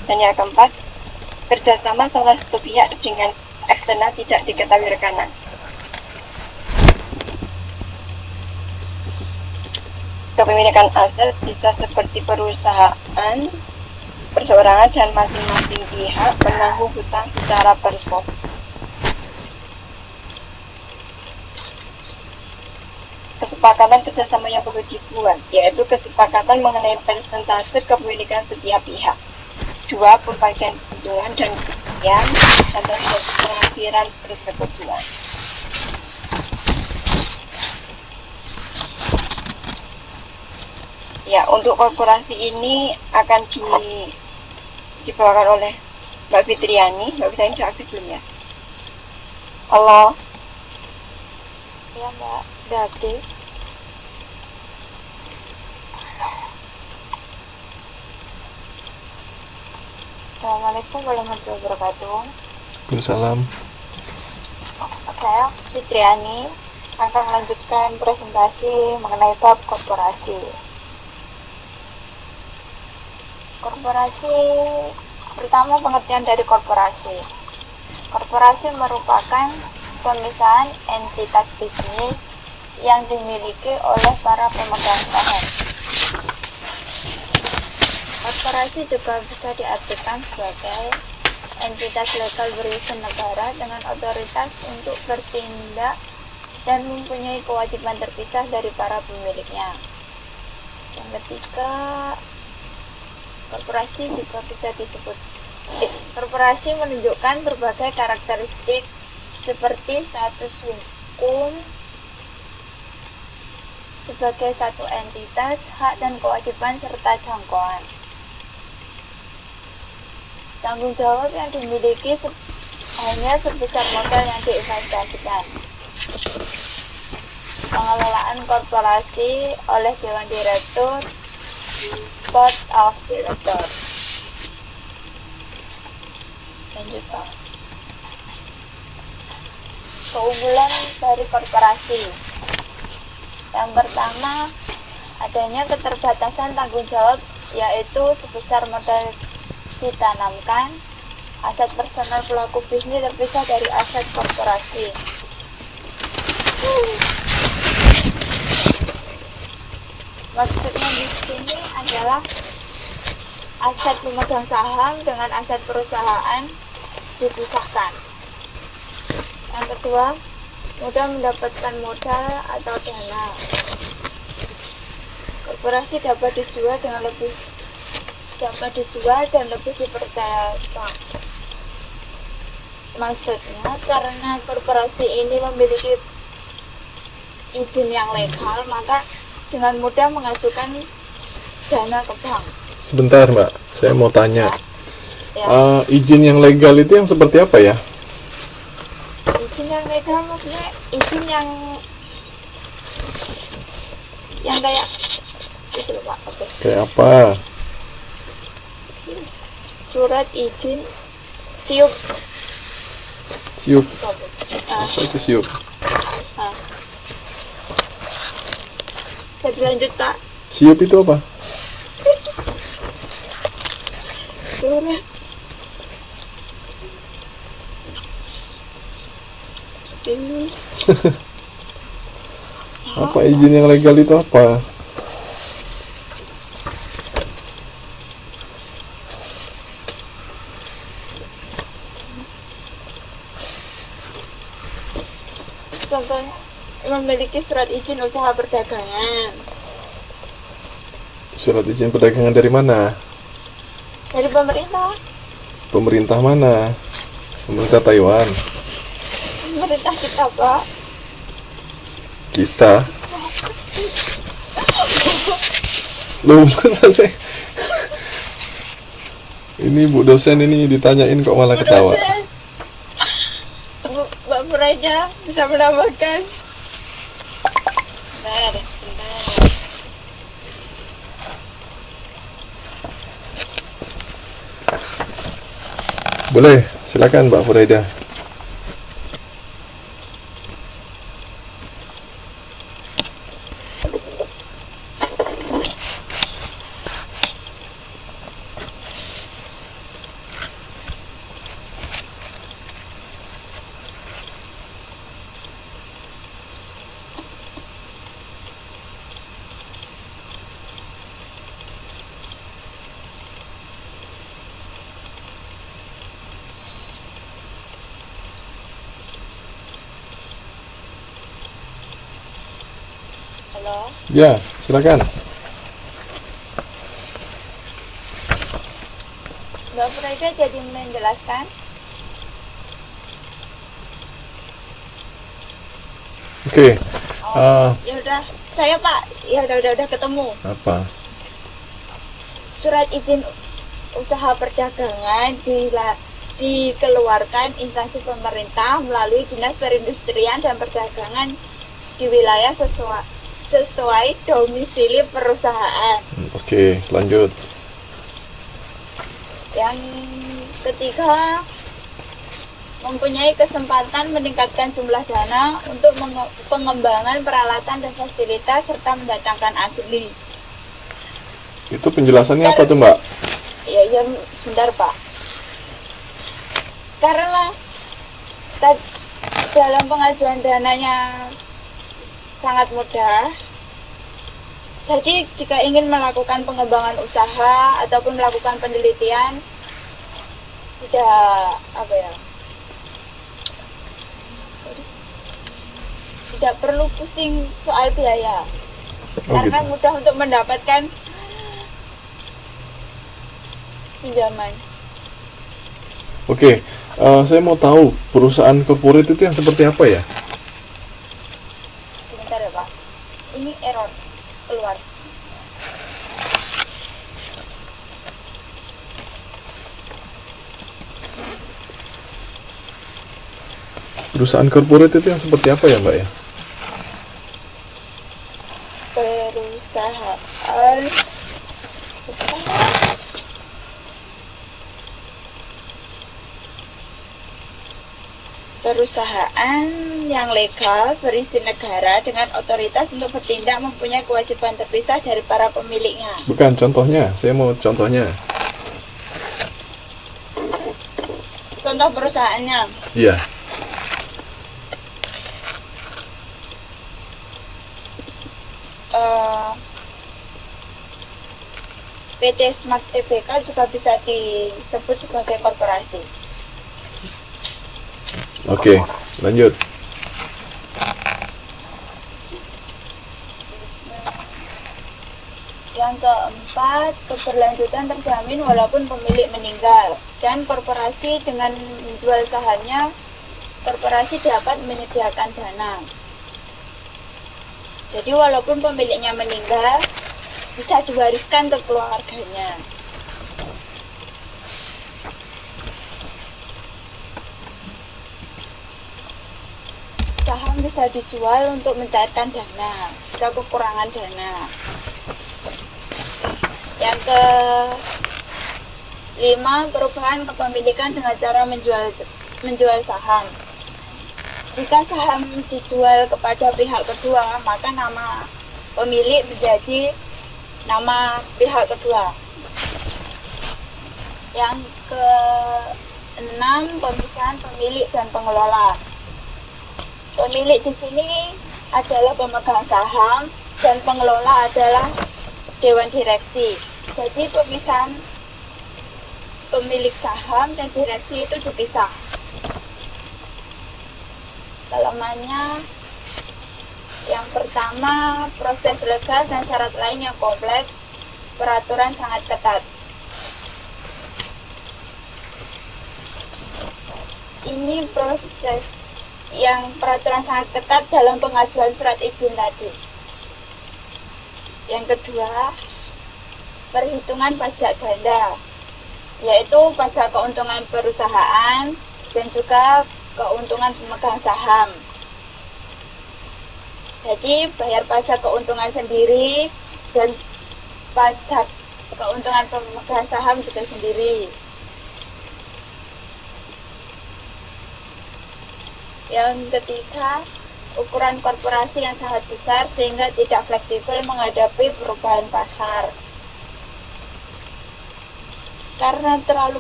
Dan yang keempat, kerjasama salah satu pihak dengan eksternal tidak diketahui rekanan. Kepemilikan aset bisa seperti perusahaan, perseorangan, dan masing-masing pihak menanggung hutang secara person. Kesepakatan kerjasama yang perlu dibuat, yaitu kesepakatan mengenai persentase kepemilikan setiap pihak, 2 pembagian keuntungan dan kerugian, atau pengakhiran persekutuan. Ya, untuk korporasi ini akan dibawakan oleh Mbak Fitriani. Mbak Fitriani sudah aktif belum ya? Halo? Ya Mbak, sudah aktif. Assalamualaikum warahmatullahi wabarakatuh. Waalaikumsalam. Saya Fitriani akan melanjutkan presentasi mengenai bab korporasi. Korporasi, pertama pengertian dari korporasi. Korporasi merupakan pemisahan entitas bisnis yang dimiliki oleh para pemegang saham. Korporasi juga bisa diartikan sebagai entitas legal berizin negara dengan otoritas untuk bertindak dan mempunyai kewajiban terpisah dari para pemiliknya. Yang ketiga, korporasi juga bisa disebut korporasi menunjukkan berbagai karakteristik seperti status hukum sebagai satu entitas, hak dan kewajiban serta jangkauan. Tanggung jawab yang dimiliki hanya sebesar modal yang diinvestasikan. Pengelolaan korporasi oleh Dewan Direktur, Board of Directors. Lanjut Pak. Keunggulan dari korporasi. Yang pertama, adanya keterbatasan tanggung jawab, yaitu sebesar modal ditanamkan, aset personal pelaku bisnis terpisah dari aset korporasi. Maksudnya di sini adalah aset pemegang saham dengan aset perusahaan dipisahkan. Yang kedua, mudah mendapatkan modal atau dana. Korporasi dapat dijual dan lebih dipercayakan. Maksudnya karena korporasi ini memiliki izin yang legal, maka dengan mudah mengajukan dana ke bank. Sebentar Mbak, saya mau tanya. Ya. Izin yang legal itu yang seperti apa ya? Izin yang legal maksudnya izin yang kayak itu loh Pak. Oke. Kayak apa? Surat izin siup. Siup. Apa itu siup? Bisa lanjut Pak. Siup itu apa? Surat ini. Apa izin yang legal itu apa? Contohnya memiliki surat izin usaha perdagangan. Surat izin perdagangan dari mana? Dari pemerintah. Pemerintah mana? Pemerintah Taiwan. Pemerintah kita Pak. Kita. Loh, mana sih? Ini Bu dosen ini ditanyain kok malah ketawa. Mbak Furaida bisa menambahkan. Sebentar. Boleh, silakan Mbak Furaida. Halo, Ya, silakan. Mbak Frida jadi menjelaskan. Oke. Ya udah, saya Pak, ya udah ketemu. Apa? Surat izin usaha perdagangan dikeluarkan instansi pemerintah melalui Dinas Perindustrian dan Perdagangan di wilayah sesuai domisili perusahaan. Oke, lanjut. Yang ketiga, mempunyai kesempatan meningkatkan jumlah dana untuk pengembangan peralatan dan fasilitas serta mendatangkan asli. Itu penjelasannya apa tuh, Mbak? Ya, sebentar Pak. Karena dalam pengajuan dananya sangat mudah. Jadi jika ingin melakukan pengembangan usaha ataupun melakukan penelitian, tidak perlu pusing soal biaya. Karena gitu. mudah untuk mendapatkan pinjaman. Oke, saya mau tahu perusahaan corporate itu yang seperti apa ya? Sebentar ya Pak. Ini error keluar. Perusahaan corporate itu yang seperti apa ya, Mbak ya? Perusahaan yang legal berizin negara dengan otoritas untuk bertindak mempunyai kewajiban terpisah dari para pemiliknya. Bukan, contohnya. Saya mau contohnya. Contoh perusahaannya, Iya. PT Smart Tbk juga bisa disebut sebagai korporasi. Oke, lanjut. Yang keempat, keberlanjutan terjamin walaupun pemilik meninggal. Dan korporasi dengan menjual sahamnya, korporasi dapat menyediakan dana. Jadi walaupun pemiliknya meninggal, bisa diwariskan ke keluarganya. Saham bisa dijual untuk mencairkan dana jika kekurangan dana. Yang kelima, perubahan kepemilikan dengan cara menjual saham. Jika saham dijual kepada pihak kedua, maka nama pemilik menjadi nama pihak kedua. Yang keenam, pemisahan pemilik dan pengelola. Pemilik di sini adalah pemegang saham dan pengelola adalah dewan direksi. Jadi pemisahan pemilik saham dan direksi itu dipisah. Kelemahannya, yang pertama, proses legal dan syarat lain yang kompleks, peraturan sangat ketat. Ini proses yang peraturan sangat ketat dalam pengajuan surat izin tadi. Yang kedua, perhitungan pajak ganda, yaitu pajak keuntungan perusahaan dan juga keuntungan pemegang saham. Jadi bayar pajak keuntungan sendiri dan pajak keuntungan pemegang saham juga sendiri. Yang ketiga, ukuran korporasi yang sangat besar sehingga tidak fleksibel menghadapi perubahan pasar. Karena terlalu